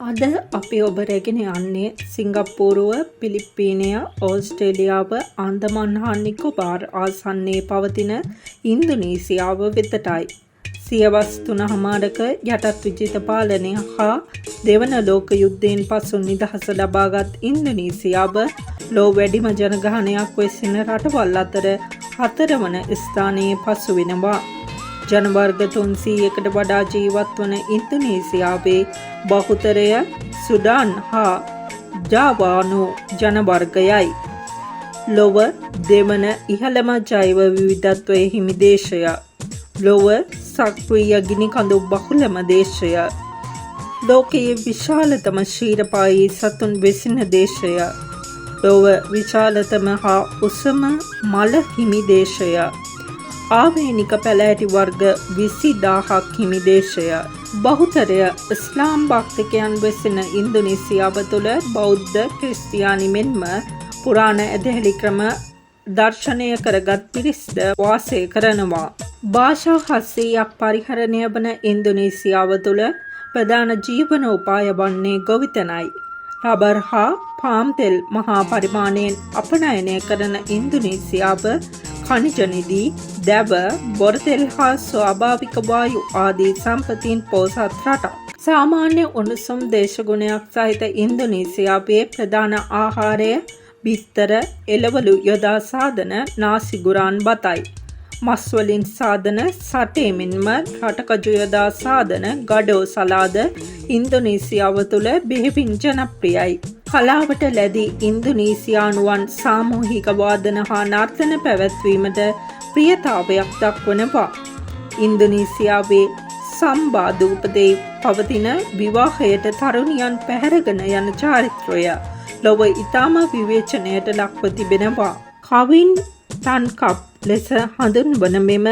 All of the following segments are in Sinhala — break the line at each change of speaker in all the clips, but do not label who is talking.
අද අපි ඔබ රැගෙන යන්නේ සිංගප්පූරුව, පිලිප්පීනය, ඕස්ට්‍රේලියාව, ආන්දමන් හා නිකෝබාර් ආසන්නයේ පවතින ඉන්දුනීසියාව වෙතටයි. සියවස් 3මාරක යටත් විජිත පාලනය හා දෙවන ලෝක යුද්ධයෙන් පසු නිදහස ලබාගත් ඉන්දුනීසියාව ලෝ වැඩිම ජනගහනයක් වෙසෙන රටවල් අතර 4 වන ස්ථානයේ පසු වෙනවා. ජනවර්ග 300කට වඩා ජීවත් වන ඉන්දුනීසියාවේ බහුතරය සුඩාන් හා ජාවානු ජනවර්ගයයි. ලොව දෙවන ඉහළම ජෛව විවිධත්වයේ හිමි දේශය. ලොව සක්‍රීය ගිනිකඳු බහුලම දේශය. ලෝකයේ විශාලතම ක්ෂීරපායී සතුන් වෙසෙන දේශය. ලොව විශාලතම හා උසම මල හිමි දේශය. ආවේනික පැලෑටි වර්ග 20000ක් හිමි දේශය. බහුතරය ඉස්ලාම් භක්තිකයන් වෙසෙන ඉන්දුනීසියාව තුළ බෞද්ධ, ක්‍රිස්තියානි මෙන්ම පුරාණ ඇදහිලි ක්‍රම දර්ශනය කරගත් පිරිස්ද වාසය කරනවා. භාෂා 700ක් පරිහරණය වන ඉන්දුනීසියාව තුළ ප්‍රධාන ජීවනෝපාය වන්නේ ගොවිතැනයි. රබර් හා පාම් තෙල් මහා පරිමාණයෙන් අපනයනය කරන ඉන්දුනීසියාව ಖನಿಜ නිධි, දැව, බොරතෙල් හා ස්වාභාවික වායු ආදී සම්පතීන් පෝසත් රටක්. සාමාන්‍ය උණුසුම් දේශගුණයක් සහිත ඉන්දුනීසියාවේ ප්‍රධාන ආහාරය බිත්තර, එළවලු යොදා සාදන නාසිගුරාන් බතයි. මස් වලින් සාදන සටේ මෙන්ම රටකජු යොදා සාදන ගඩෝ සලාද ඉන්දුනීසියාව තුළ බෙහෙවින් ජනප්‍රියයි. කලාවට ලැබී ඉන්දුනීසියානුවන් සාමූහික වාදන හා නර්තන පැවැත්වීමට ප්‍රියතාවයක් දක්වනවා. ඉන්දුනීසියාවේ සම්බා දූපතේ පවතින විවාහයට තරුණියන් පැහැරගෙන යන චාරිත්‍රය ලොව ඉතාම විවේචනයට ලක්ව තිබෙනවා. කවින් තන්කප් ලෙස හඳුන්වන මෙම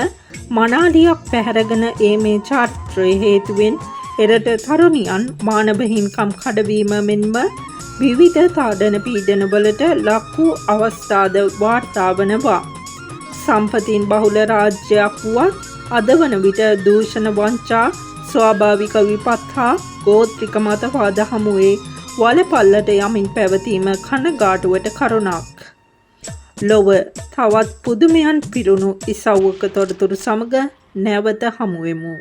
මනාලියක් පැහැරගෙන ඒමේ චාරිත්‍රය හේතුවෙන් එරට තරුණියන් මානව හිමිකම් කඩවීම මෙන්ම විවිධ තාඩන පීඩනවලට ලක් වූ අවස්ථාද වාර්තා වනවා. සම්පතින් බහුල රාජ්‍යයක් වුවත් අද වන විට දූෂණ වංචා, ස්වාභාවික විපත් හා ගෝත්‍රික මතවාද හමුවේ වලපල්ලට යමින් පැවතීම කනගාටුවට කරුණක්. ලොව තවත් පුදුමයන් පිරුණු ඉසව්වක තොරතුරු සමග නැවත හමුවෙමු.